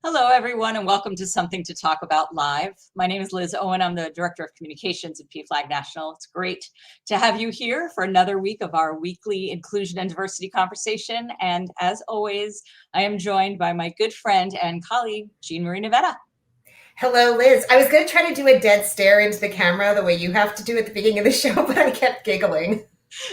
Hello, everyone, and welcome to Something to Talk About Live. My name is Liz Owen. I'm the Director of Communications at PFLAG National. It's great to have you here for another week of our weekly inclusion and diversity conversation. And as always, I am joined by my good friend and colleague, Jean Marie Navetta. Hello, Liz. I was going to try to do a dead stare into the camera the way you have to do at the beginning of the show, but I kept giggling.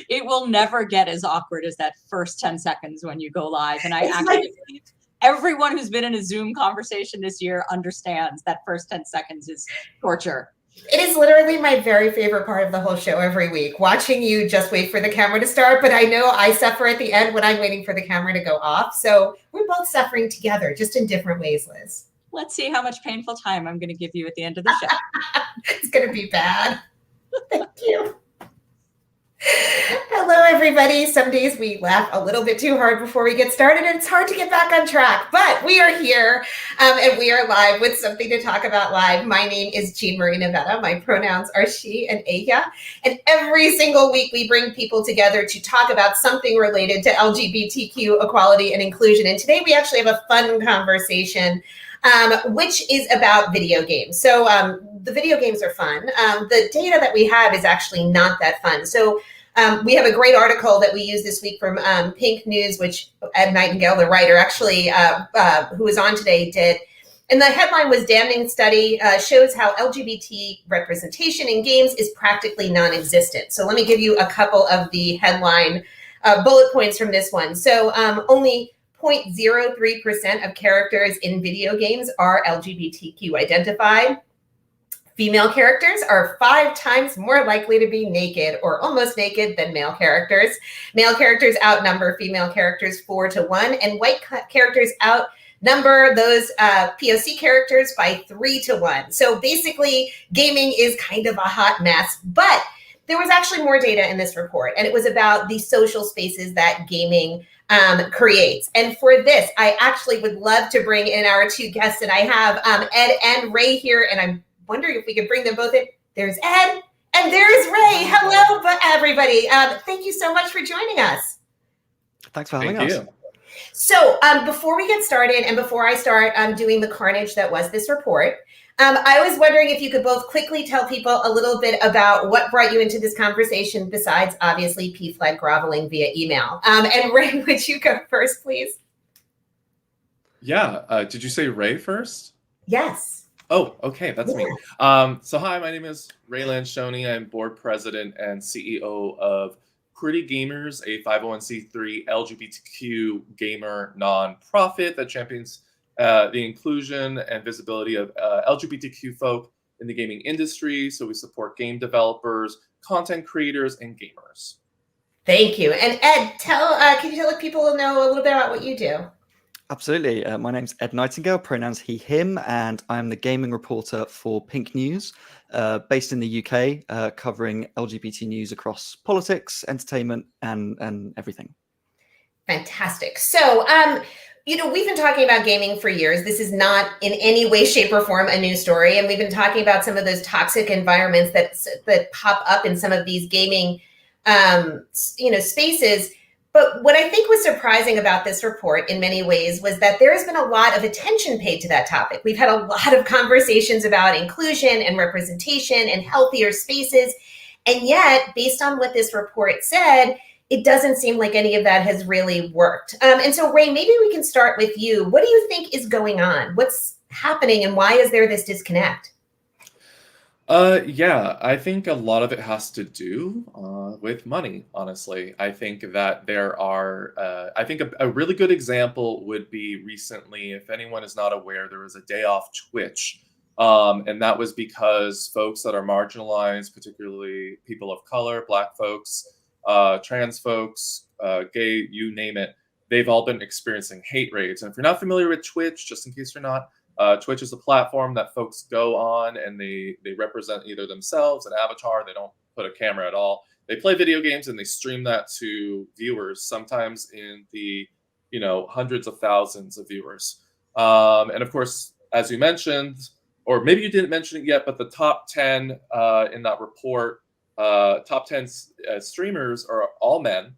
It will never get as awkward as that first 10 seconds when you go live. And I actually believe everyone who's been in a Zoom conversation this year understands that first 10 seconds is torture. It is literally my very favorite part of the whole show every week, watching you just wait for the camera to start. But I know I suffer at the end when I'm waiting for the camera to go off. So we're both suffering together, just in different ways, Liz. Let's see how much painful time I'm going to give you at the end of the show. It's going to be bad. Thank you. Hello, everybody. Some days we laugh a little bit too hard before we get started, and it's hard to get back on track. But we are here, and we are live with Something to Talk About Live. My name is Jean Marie Navetta. My pronouns are she and ella. And every single week, we bring people together to talk about something related to LGBTQ equality and inclusion. And today, we actually have a fun conversation which is about video games. So the video games are fun. The data that we have is actually not that fun. So we have a great article that we use this week from Pink News, which Ed Nightingale, the writer, actually, who was on today, did. And the headline was "Damning Study Shows How LGBT Representation in Games is Practically Non-Existent." So let me give you a couple of the headline bullet points from this one. So only 0.03% of characters in video games are LGBTQ identified. Female characters are 5 times more likely to be naked or almost naked than male characters. Male characters outnumber female characters 4 to 1, and white characters outnumber those POC characters by 3 to 1. So basically, gaming is kind of a hot mess, but there was actually more data in this report, and it was about the social spaces that gaming creates. And for this, I actually would love to bring in our 2 guests, and I have Ed and Ray here, and I'm wondering if we could bring them both in. There's Ed, and there's Ray. Hello, everybody. Thank you so much for joining us. Thanks for having us. So before we get started, and before I start doing the carnage that was this report, I was wondering if you could both quickly tell people a little bit about what brought you into this conversation, besides obviously PFLAG groveling via email. And Ray, would you go first, please? Yeah. Did you say Ray first? Yes. Oh, okay. That's me. So hi, my name is Ray Lancione. I'm board president and CEO of Qweerty Gamers, a 501c3 LGBTQ gamer nonprofit that champions the inclusion and visibility of LGBTQ folk in the gaming industry. So we support game developers, content creators, and gamers. Thank you. And Ed, can you let people know a little bit about what you do? Absolutely. My name's Ed Nightingale, pronouns he, him, and I'm the gaming reporter for Pink News, based in the UK, covering LGBT news across politics, entertainment, and everything. Fantastic. So, we've been talking about gaming for years. This is not in any way, shape, or form a new story. And we've been talking about some of those toxic environments that pop up in some of these gaming, spaces. But what I think was surprising about this report in many ways was that there has been a lot of attention paid to that topic. We've had a lot of conversations about inclusion and representation and healthier spaces. And yet, based on what this report said, it doesn't seem like any of that has really worked. And so, Ray, maybe we can start with you. What do you think is going on? What's happening, and why is there this disconnect? Yeah, I think a lot of it has to do with money, honestly. I think that there are, I think a really good example would be recently, if anyone is not aware, there was a day off Twitch. And that was because folks that are marginalized, particularly people of color, Black folks, trans folks, gay, you name it, they've all been experiencing hate raids. And if you're not familiar with Twitch, just in case you're not, Twitch is a platform that folks go on and they represent either themselves, an avatar, they don't put a camera at all. They play video games and they stream that to viewers, sometimes in the, hundreds of thousands of viewers. And of course, as you mentioned, or maybe you didn't mention it yet, but the top 10 in that report, top 10 streamers are all men.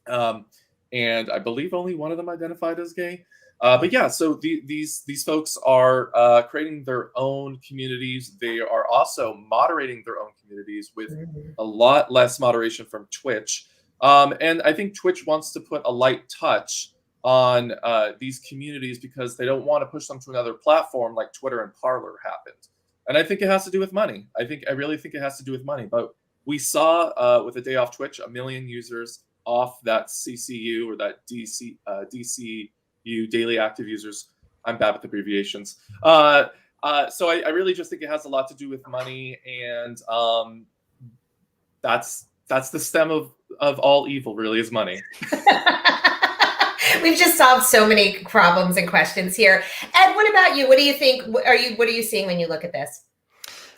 And I believe only one of them identified as gay. But yeah, so these folks are creating their own communities. They are also moderating their own communities with a lot less moderation from Twitch. And I think Twitch wants to put a light touch on these communities because they don't want to push them to another platform like Twitter and Parler happened. And I think it has to do with money. I really think it has to do with money. But we saw with a day off Twitch, 1 million users off that CCU or that DCU, daily active users. I'm bad with abbreviations. So I really just think it has a lot to do with money, and that's the stem of all evil, really, is money. We've just solved so many problems and questions here. Ed, what about you? What do you think? What are you seeing when you look at this?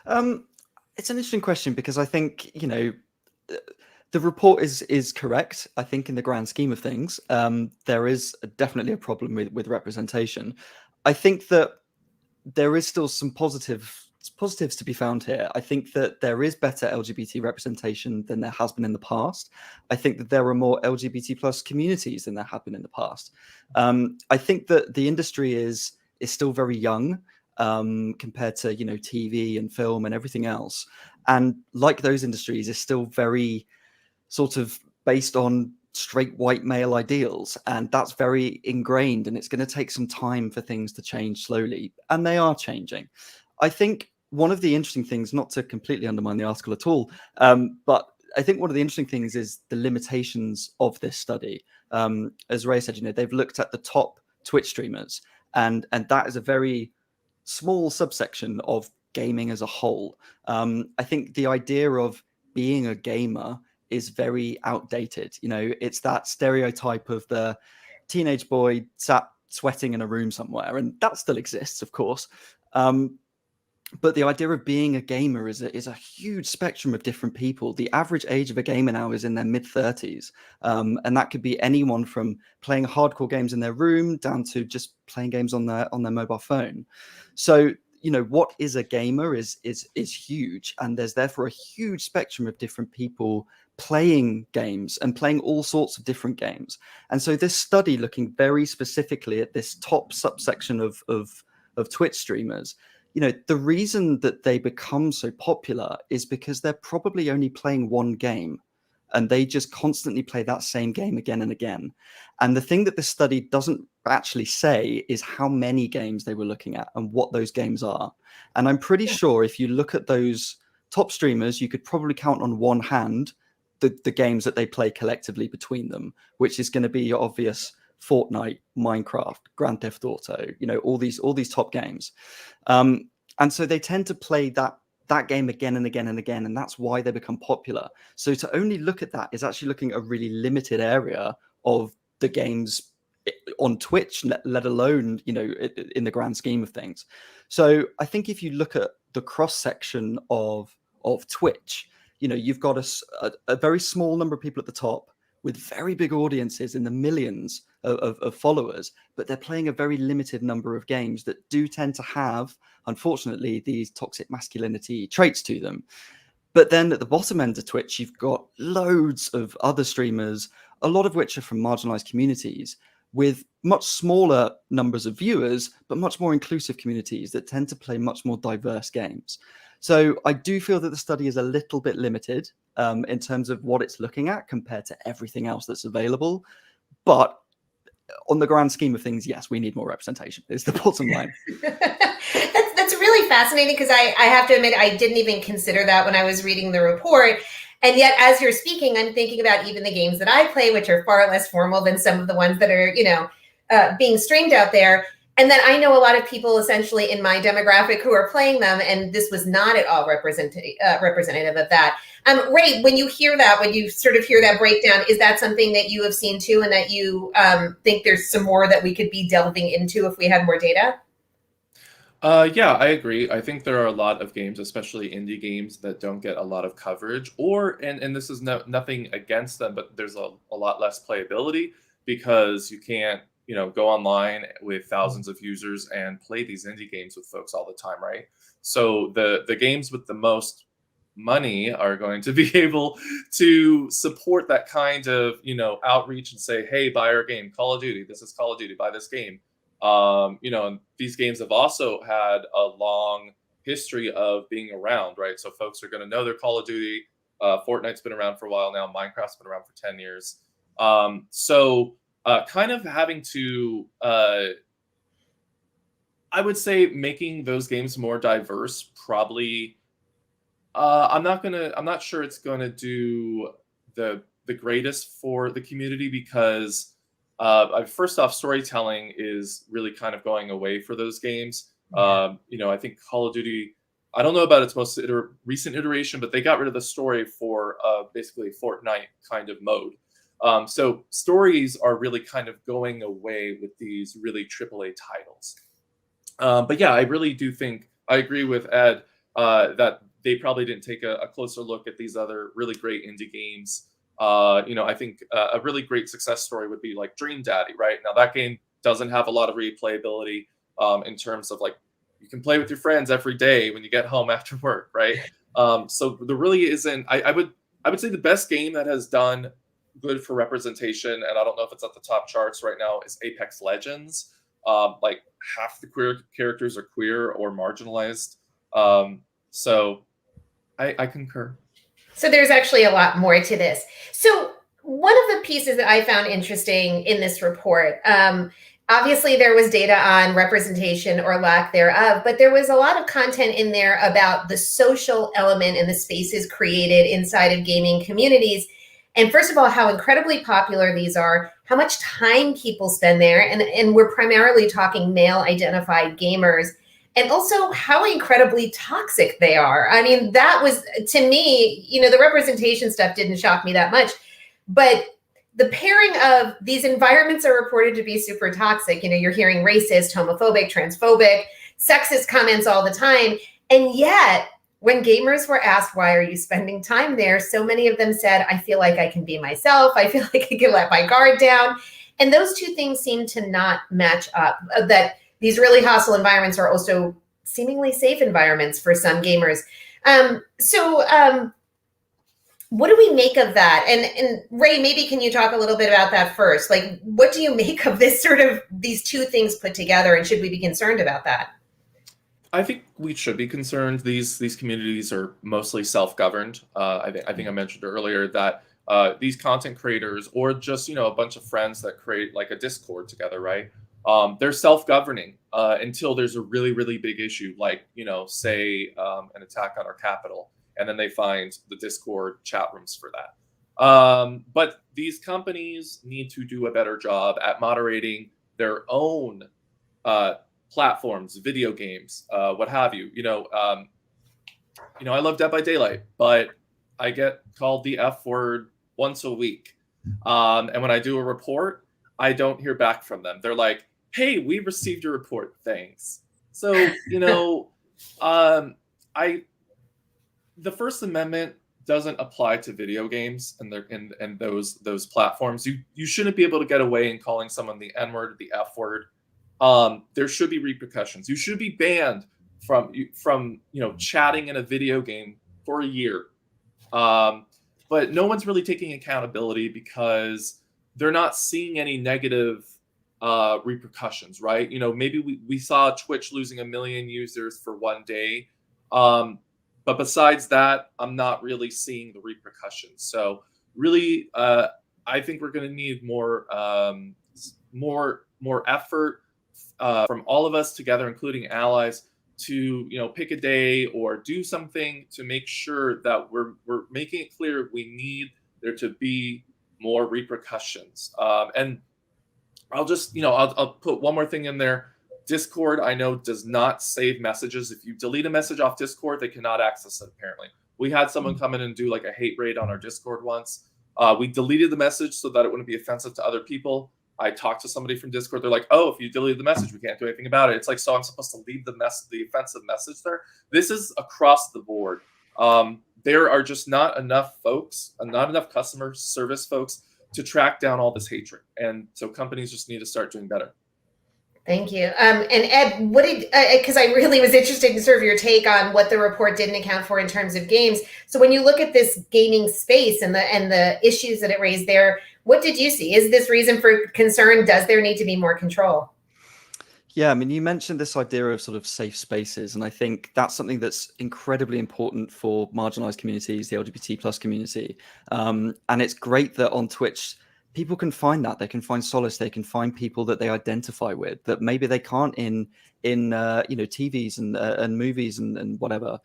It's an interesting question because I think, you know, the report is correct. I think in the grand scheme of things, there is definitely a problem with representation. I think that there is still some positives to be found here. I think that there is better LGBT representation than there has been in the past. I think that there are more LGBT plus communities than there have been in the past. I think that the industry is still very young compared to, you know, TV and film and everything else. And like those industries, is still very sort of based on straight white male ideals, and that's very ingrained, and it's going to take some time for things to change slowly, and they are changing. I think one of the interesting things, not to completely undermine the article at all, but I think one of the interesting things is the limitations of this study. As Ray said, you know, they've looked at the top Twitch streamers, and that is a very small subsection of gaming as a whole. I think the idea of being a gamer is very outdated. You know, it's that stereotype of the teenage boy sat sweating in a room somewhere, and that still exists, of course. But the idea of being a gamer is a huge spectrum of different people. The average age of a gamer now is in their mid-30s. And that could be anyone from playing hardcore games in their room down to just playing games on their mobile phone. So, you know, what is a gamer is huge. And there's therefore a huge spectrum of different people playing games and playing all sorts of different games. And so this study, looking very specifically at this top subsection of Twitch streamers, you know, the reason that they become so popular is because they're probably only playing one game, and they just constantly play that same game again and again. And the thing that this study doesn't actually say is how many games they were looking at and what those games are. And I'm pretty sure if you look at those top streamers, you could probably count on one hand the games that they play collectively between them, which is going to be your obvious Fortnite, Minecraft, Grand Theft Auto, you know, all these top games. And so they tend to play that game again and again and again, and that's why they become popular. So to only look at that is actually looking at a really limited area of the games on Twitch, let alone, you know, in the grand scheme of things. So I think if you look at the cross section of Twitch, you know, you've got a very small number of people at the top with very big audiences in the millions of followers, but they're playing a very limited number of games that do tend to have, unfortunately, these toxic masculinity traits to them. But then at the bottom end of Twitch, you've got loads of other streamers, a lot of which are from marginalized communities, with much smaller numbers of viewers, but much more inclusive communities that tend to play much more diverse games. So I do feel that the study is a little bit limited in terms of what it's looking at compared to everything else that's available. But on the grand scheme of things, yes, we need more representation. Is the bottom line. That's really fascinating, because I have to admit, I didn't even consider that when I was reading the report. And yet, as you're speaking, I'm thinking about even the games that I play, which are far less formal than some of the ones that are, you know, being streamed out there. And then I know a lot of people essentially in my demographic who are playing them, and this was not at all representative of that. Ray, when you hear that, when you sort of hear that breakdown, is that something that you have seen too, and that you think there's some more that we could be delving into if we had more data? Yeah, I agree. I think there are a lot of games, especially indie games, that don't get a lot of coverage, and this is nothing against them, but there's a lot less playability because you can't, you know, go online with thousands of users and play these indie games with folks all the time, right? So the games with the most money are going to be able to support that kind of, you know, outreach and say, hey, buy our game, Call of Duty. This is Call of Duty. Buy this game. And these games have also had a long history of being around, right? So folks are going to know their Call of Duty. Fortnite's been around for a while now. Minecraft's been around for 10 years. Kind of having to, I would say, making those games more diverse probably. I'm not sure it's gonna do the greatest for the community because first off, storytelling is really kind of going away for those games. I think Call of Duty, I don't know about its most recent iteration, but they got rid of the story for basically Fortnite kind of mode. So stories are really kind of going away with these really AAA titles. But yeah, I really do think I agree with Ed that they probably didn't take a closer look at these other really great indie games. I think a really great success story would be like Dream Daddy, right? Now that game doesn't have a lot of replayability in terms of like you can play with your friends every day when you get home after work, right? So there really isn't. I would say the best game that has done good for representation, and I don't know if it's at the top charts right now, is Apex Legends. Like half the queer characters are queer or marginalized. So I concur. So there's actually a lot more to this. So one of the pieces that I found interesting in this report, obviously there was data on representation or lack thereof, but there was a lot of content in there about the social element and the spaces created inside of gaming communities. And first of all, how incredibly popular these are, how much time people spend there. And we're primarily talking male identified gamers. And also how incredibly toxic they are. I mean, that was, to me, the representation stuff didn't shock me that much. But the pairing of these environments are reported to be super toxic. You're hearing racist, homophobic, transphobic, sexist comments all the time. And yet, when gamers were asked, why are you spending time there? So many of them said, I feel like I can be myself. I feel like I can let my guard down. And those two things seem to not match up. That these really hostile environments are also seemingly safe environments for some gamers. What do we make of that? And Ray, maybe can you talk a little bit about that first? Like, what do you make of this sort of these two things put together, and should we be concerned about that? I think we should be concerned. These communities are mostly self-governed. I think I mentioned earlier that these content creators, or just a bunch of friends that create like a Discord together, right? They're self-governing until there's a really, really big issue, like, say an attack on our Capitol, and then they find the Discord chat rooms for that. But these companies need to do a better job at moderating their own platforms, video games, what have you. I love Dead by Daylight, but I get called the F word once a week. And when I do a report, I don't hear back from them. They're like, hey, we received your report, thanks. So, the First Amendment doesn't apply to video games and those platforms. You shouldn't be able to get away in calling someone the N-word or the F word. There should be repercussions. You should be banned from chatting in a video game for a year. But no one's really taking accountability because they're not seeing any negative repercussions, right? Maybe we saw Twitch losing 1 million users for one day. But besides that, I'm not really seeing the repercussions. So really, I think we're going to need more effort from all of us together, including allies, to pick a day or do something to make sure that we're making it clear we need there to be more repercussions. And I'll just I'll put one more thing in there. Discord, I know, does not save messages. If you delete a message off Discord, they cannot access it, apparently. We had someone come in and do like a hate raid on our Discord once. We deleted the message so that it wouldn't be offensive to other people. I talked to somebody from Discord. They're like, oh, if you deleted the message, we can't do anything about it. It's like, so I'm supposed to leave the offensive message there? This is across the board. There are just not enough folks, not enough customer service folks to track down all this hatred. And so companies just need to start doing better. Thank you. And Ed, what did, because I really was interested in sort of your take on what the report didn't account for in terms of games. So when you look at this gaming space and the issues that it raised there, what did you see? Is this reason for concern? Does there need to be more control? Yeah, I mean, you mentioned this idea of sort of safe spaces, and I think that's something that's incredibly important for marginalized communities, the LGBT plus community. And it's great that on Twitch, people can find that. They can find solace. They can find people that they identify with that maybe they can't in TVs and movies and whatever.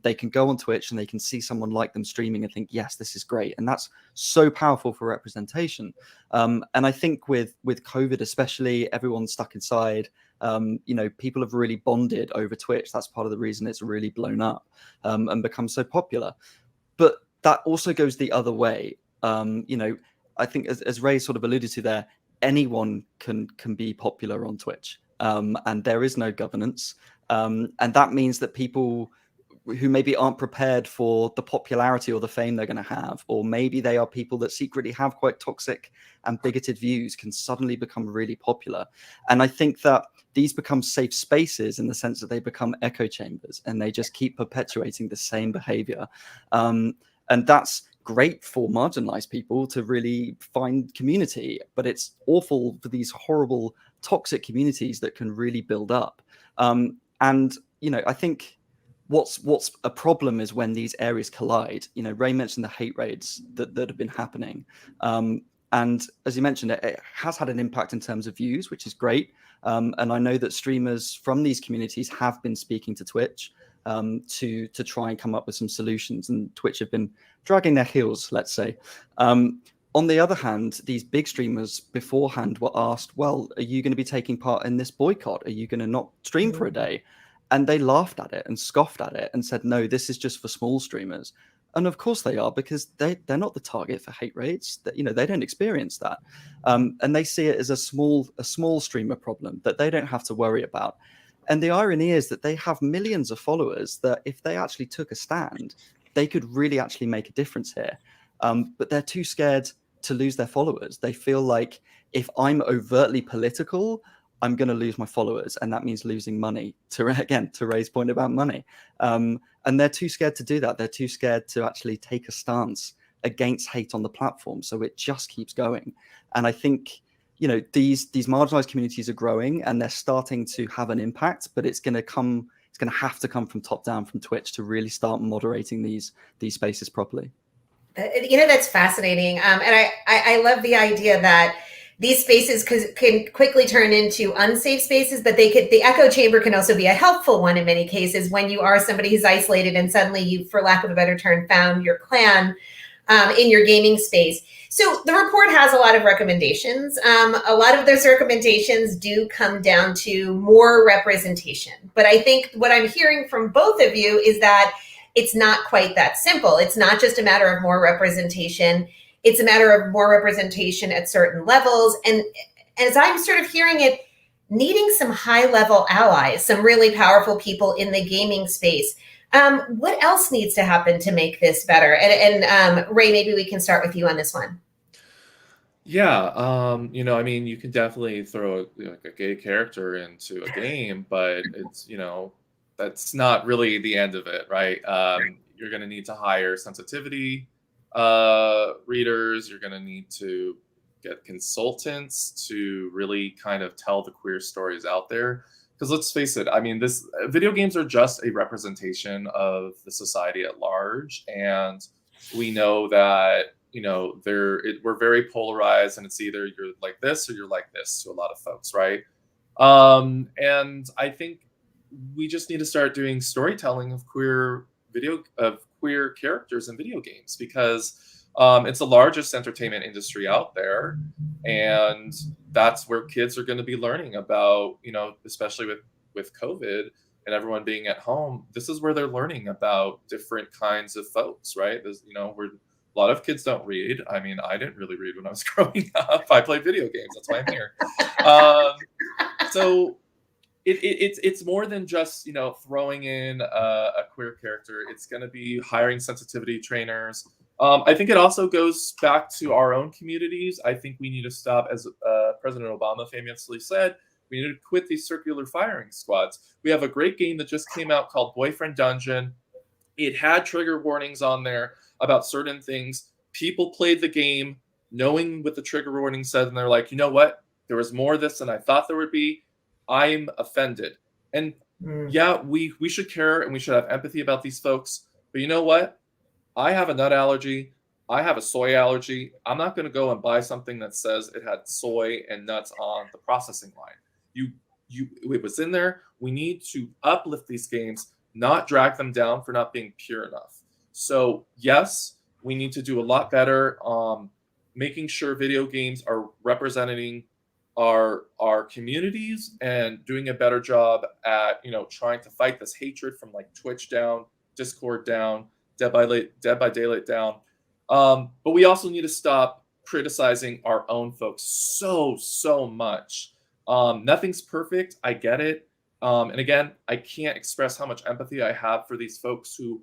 They can go on Twitch and they can see someone like them streaming and think, yes, this is great, and that's so powerful for representation. And I think with COVID especially, everyone's stuck inside. People have really bonded over Twitch. That's part of the reason it's really blown up and become so popular. But that also goes the other way. I think as Ray sort of alluded to there, anyone can be popular on Twitch, and there is no governance. And that means that people who maybe aren't prepared for the popularity or the fame they're going to have, or maybe they are people that secretly have quite toxic and bigoted views, can suddenly become really popular. And I think that these become safe spaces in the sense that they become echo chambers and they just keep perpetuating the same behavior. And that's great for marginalized people to really find community, but it's awful for these horrible toxic communities that can really build up. I think what's a problem is when these areas collide. Ray mentioned the hate raids that have been happening. And as you mentioned, it has had an impact in terms of views, which is great. And I know that streamers from these communities have been speaking to Twitch to try and come up with some solutions. And Twitch have been dragging their heels, let's say. On the other hand, these big streamers beforehand were asked, well, are you going to be taking part in this boycott? Are you going to not stream for a day? And they laughed at it and scoffed at it and said, no, this is just for small streamers. And of course they are, because they're not the target for hate raids. That they don't experience that, and they see it as a small streamer problem that they don't have to worry about. And the irony is that they have millions of followers that if they actually took a stand, they could really actually make a difference here. But they're too scared to lose their followers. They feel like if I'm overtly political, I'm going to lose my followers, and that means losing money. To Ray's point about money, and they're too scared to do that. They're too scared to actually take a stance against hate on the platform. So it just keeps going. And I think these marginalized communities are growing, and they're starting to have an impact. But it's going to have to come from top down, from Twitch, to really start moderating these spaces properly. That's fascinating, and I love the idea that these spaces can quickly turn into unsafe spaces, but the echo chamber can also be a helpful one in many cases when you are somebody who's isolated and suddenly you, for lack of a better term, found your clan in your gaming space. So the report has a lot of recommendations. A lot of those recommendations do come down to more representation. But I think what I'm hearing from both of you is that it's not quite that simple. It's not just a matter of more representation. It's a matter of more representation at certain levels. And as I'm sort of hearing it, needing some high-level allies, some really powerful people in the gaming space. What else needs to happen to make this better? And Ray, maybe we can start with you on this one. Yeah, you can definitely throw a gay character into a game, but it's, that's not really the end of it, right? You're going to need to hire sensitivity readers. You're going to need to get consultants to really kind of tell the queer stories out there. Because let's face it, video games are just a representation of the society at large, and we know that we're very polarized, and it's either you're like this or you're like this to a lot of folks, right? And I think we just need to start doing storytelling of queer characters in video games, because it's the largest entertainment industry out there, and that's where kids are going to be learning about, especially with COVID and everyone being at home. This is where they're learning about different kinds of folks, right? A lot of kids don't read. I didn't really read when I was growing up. I played video games. That's why I'm here. So it's more than just throwing in a queer character. It's going to be hiring sensitivity trainers. I think it also goes back to our own communities. I think we need to stop, as President Obama famously said, we need to quit these circular firing squads. We have a great game that just came out called Boyfriend Dungeon. It had trigger warnings on there about certain things. People played the game knowing what the trigger warning said, and they're like, you know what? There was more of this than I thought there would be. I'm offended. And yeah, we should care and we should have empathy about these folks. But you know what? I have a nut allergy. I have a soy allergy. I'm not going to go and buy something that says it had soy and nuts on the processing line. It was in there. We need to uplift these games, not drag them down for not being pure enough. So yes, we need to do a lot better making sure video games are representing our communities and doing a better job at trying to fight this hatred from like Twitch down, Discord down, Dead by Daylight down. But we also need to stop criticizing our own folks so much. Nothing's perfect. I get it. And again, I can't express how much empathy I have for these folks who,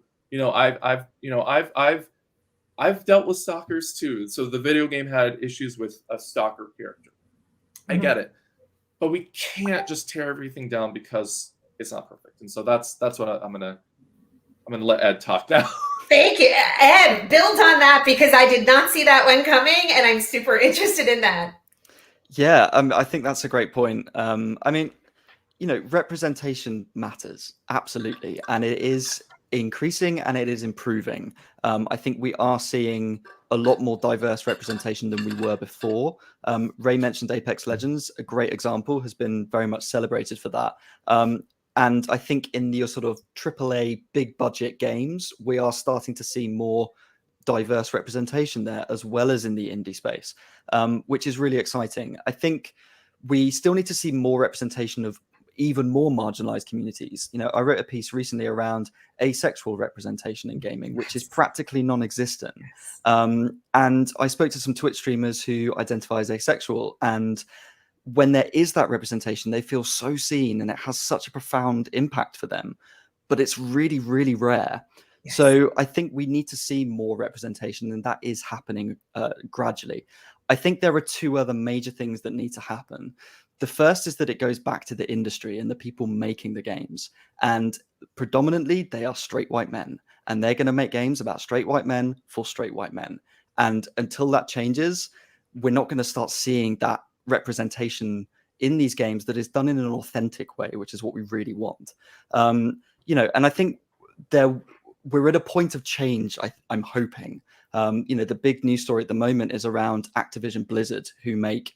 I've dealt with stalkers too. So the video game had issues with a stalker character. I get it, but we can't just tear everything down because it's not perfect. And so that's what I'm gonna let Ed talk now. Thank you, Ed. Build on that because I did not see that one coming, and I'm super interested in that. Yeah, I think that's a great point. I mean, representation matters, absolutely, and it is increasing and it is improving. I think we are seeing a lot more diverse representation than we were before. Ray mentioned Apex Legends, a great example, has been very much celebrated for that. And I think in your sort of AAA big budget games, we are starting to see more diverse representation there, as well as in the indie space, which is really exciting. I think we still need to see more representation of even more marginalized communities. I wrote a piece recently around asexual representation in gaming, which is practically non-existent. And I spoke to some Twitch streamers who identify as asexual, and when there is that representation, they feel so seen and it has such a profound impact for them, but it's really, really rare. Yes. So I think we need to see more representation, and that is happening gradually. I think there are two other major things that need to happen. The first is that it goes back to the industry and the people making the games. And predominantly, they are straight white men. And they're going to make games about straight white men for straight white men. And until that changes, we're not going to start seeing that representation in these games that is done in an authentic way, which is what we really want. And I think we're at a point of change, I'm hoping. The big news story at the moment is around Activision Blizzard, who make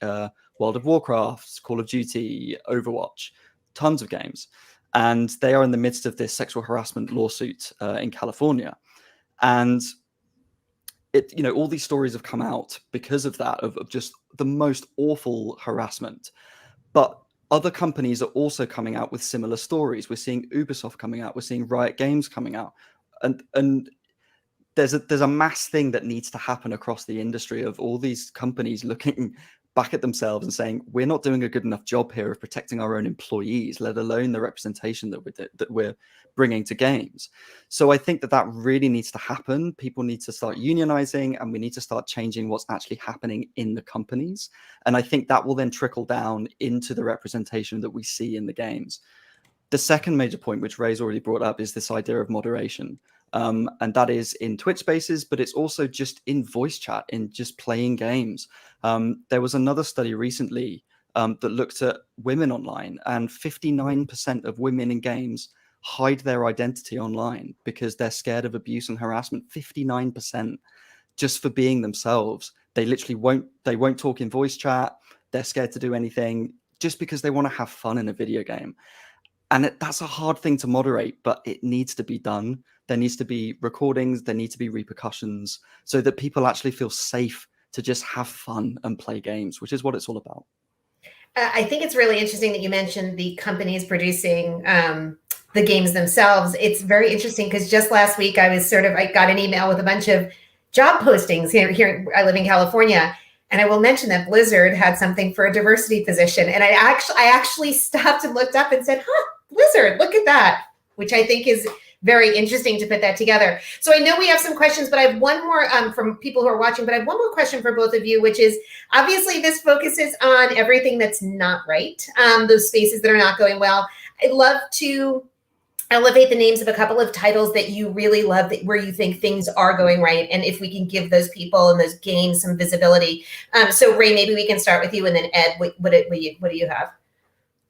World of Warcraft, Call of Duty, Overwatch, tons of games. And they are in the midst of this sexual harassment lawsuit in California. And all these stories have come out because of that, of just the most awful harassment. But other companies are also coming out with similar stories. We're seeing Ubisoft coming out. We're seeing Riot Games coming out. And there's a mass thing that needs to happen across the industry of all these companies looking back at themselves and saying, we're not doing a good enough job here of protecting our own employees, let alone the representation that we're bringing to games. So I think that really needs to happen. People need to start unionizing, and we need to start changing what's actually happening in the companies. And I think that will then trickle down into the representation that we see in the games. The second major point, which Ray's already brought up, is this idea of moderation. And that is in Twitch spaces, but it's also just in voice chat, in just playing games. There was another study recently that looked at women online, and 59% of women in games hide their identity online because they're scared of abuse and harassment. 59% just for being themselves. They literally won't talk in voice chat. They're scared to do anything just because they want to have fun in a video game. And that's a hard thing to moderate, but it needs to be done. There needs to be recordings, there need to be repercussions, so that people actually feel safe to just have fun and play games, which is what it's all about. I think it's really interesting that you mentioned the companies producing the games themselves. It's very interesting because just last week I got an email with a bunch of job postings here. I live in California. And I will mention that Blizzard had something for a diversity position. And I actually stopped and looked up and said, Blizzard, look at that, which I think is very interesting to put that together. So I know we have some questions, but I have one more from people who are watching, but I have one more question for both of you, which is obviously this focuses on everything that's not right, those spaces that are not going well. I'd love to elevate the names of a couple of titles that you really love, where you think things are going right, and if we can give those people and those games some visibility. So Ray, maybe we can start with you, and then Ed, what do you have?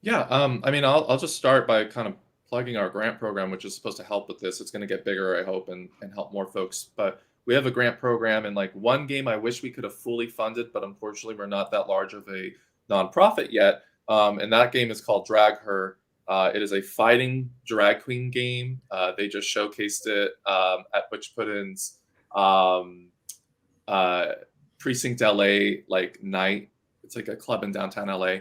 Yeah, I mean, I'll just start by kind of plugging our grant program, which is supposed to help with this. It's going to get bigger, I hope, and help more folks. But we have a grant program, and like one game I wish we could have fully funded, but unfortunately we're not that large of a nonprofit yet. And that game is called Drag Her. It is a fighting drag queen game. They just showcased it at Butch Puddin's Precinct LA like night. It's like a club in downtown LA.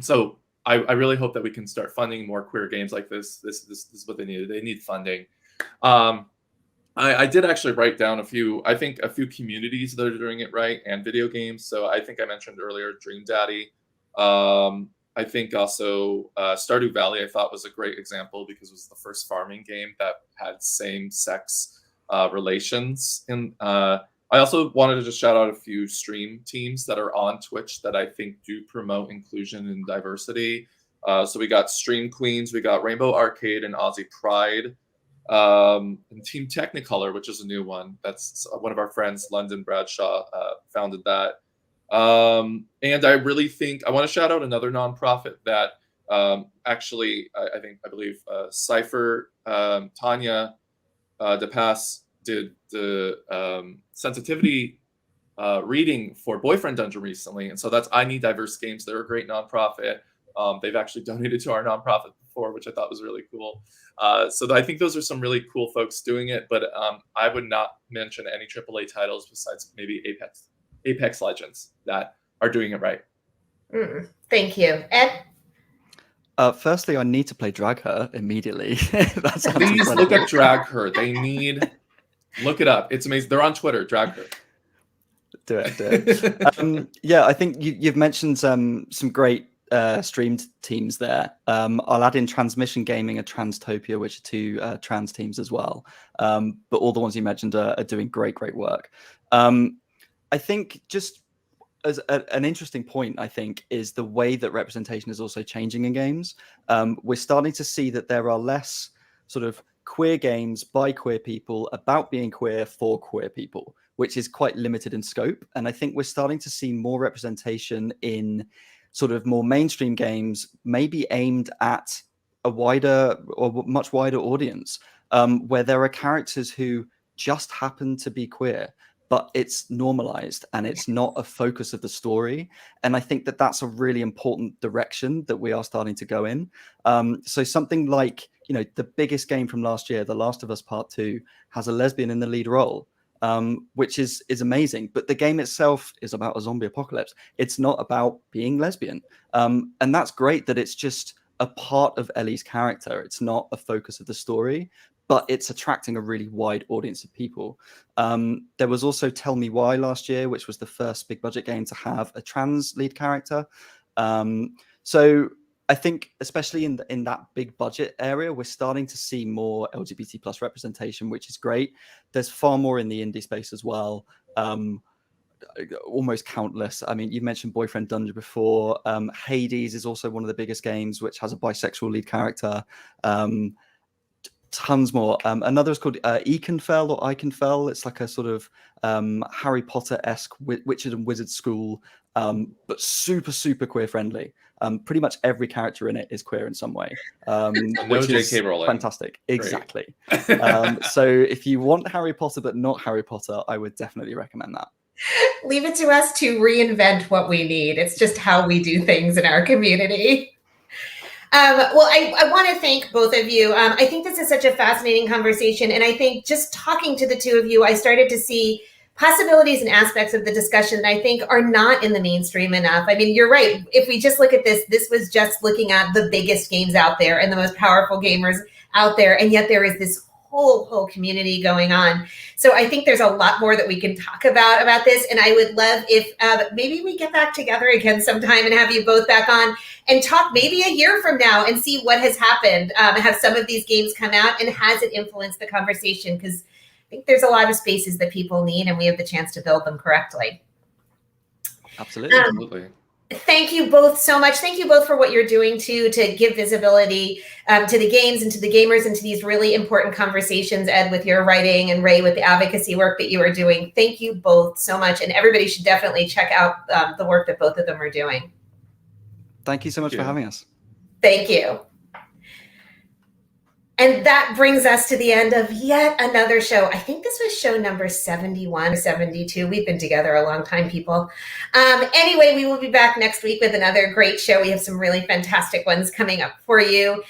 So I really hope that we can start funding more queer games like this. This is what they need. They need funding. I did actually write down a few communities that are doing it right, and video games. So I think I mentioned earlier Dream Daddy. I think also Stardew Valley I thought was a great example because it was the first farming game that had same-sex relations. And I also wanted to just shout out a few stream teams that are on Twitch that I think do promote inclusion and diversity. So we got Stream Queens, we got Rainbow Arcade and Aussie Pride, and Team Technicolor, which is a new one. That's one of our friends, London Bradshaw, founded that. And I really think I want to shout out another nonprofit that actually I believe Cypher Tanya DePass did the sensitivity reading for Boyfriend Dungeon recently, and so that's I Need Diverse Games. They're a great nonprofit. They've actually donated to our nonprofit before, which I thought was really cool. So I think those are some really cool folks doing it, but I would not mention any AAA titles besides maybe Apex Legends that are doing it right. Thank you. Ed? Firstly, I need to play Drag Her immediately. Please look up Drag Her. Look it up. It's amazing. They're on Twitter, Drag Her. Do it. Yeah, I think you've mentioned some great streamed teams there. I'll add in Transmission Gaming and Transtopia, which are two trans teams as well. But all the ones you mentioned are doing great work. I think just as an interesting point, I think, is the way that representation is also changing in games. We're starting to see that there are less sort of queer games by queer people about being queer for queer people, which is quite limited in scope. And I think we're starting to see more representation in sort of more mainstream games, maybe aimed at a wider or much wider audience, where there are characters who just happen to be queer, but it's normalized and it's not a focus of the story. And I think that that's a really important direction that we are starting to go in. So something like, the biggest game from last year, The Last of Us Part 2, has a lesbian in the lead role, which is amazing. But the game itself is about a zombie apocalypse. It's not about being lesbian. And that's great that it's just a part of Ellie's character. It's not a focus of the story, but it's attracting a really wide audience of people. There was also Tell Me Why last year, which was the first big budget game to have a trans lead character. So I think, especially in that big budget area, we're starting to see more LGBT plus representation, which is great. There's far more in the indie space as well. Almost countless. I mean, you mentioned Boyfriend Dungeon before. Hades is also one of the biggest games, which has a bisexual lead character. Tons more. Another is called Ekenfell or Ikenfell. It's like a sort of Harry Potter-esque Witches and Wizards school, but super queer friendly. Pretty much every character in it is queer in some way, which is JK Rowling. Fantastic. Exactly. So if you want Harry Potter but not Harry Potter, I would definitely recommend that. Leave it to us to reinvent what we need. It's just how we do things in our community. Well, I want to thank both of you. I think this is such a fascinating conversation. And I think just talking to the two of you, I started to see possibilities and aspects of the discussion that I think are not in the mainstream enough. I mean, you're right. If we just look at this was just looking at the biggest games out there and the most powerful gamers out there. And yet there is this whole community going on. So I think there's a lot more that we can talk about this. And I would love if maybe we get back together again sometime and have you both back on and talk maybe a year from now and see what has happened. Have some of these games come out and has it influenced the conversation? Because I think there's a lot of spaces that people need and we have the chance to build them correctly. Absolutely. Thank you both so much. Thank you both for what you're doing to give visibility to the games and to the gamers and to these really important conversations, Ed, with your writing and Ray with the advocacy work that you are doing. Thank you both so much. And everybody should definitely check out the work that both of them are doing. Thank you so much for having us. Thank you. And that brings us to the end of yet another show. I think this was show number 71 or 72. We've been together a long time, people. Anyway, we will be back next week with another great show. We have some really fantastic ones coming up for you.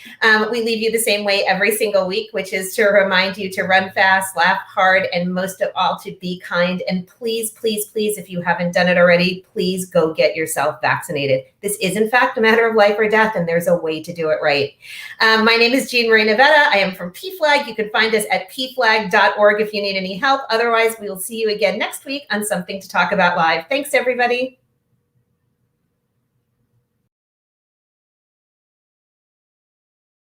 We leave you the same way every single week, which is to remind you to run fast, laugh hard, and most of all, to be kind. And please, please, please, if you haven't done it already, please go get yourself vaccinated. This is, in fact, a matter of life or death, and there's a way to do it right. My name is Jean Marie Navetta. I am from PFLAG. You can find us at pflag.org if you need any help. Otherwise, we will see you again next week on Something to Talk About Live. Thanks, everybody.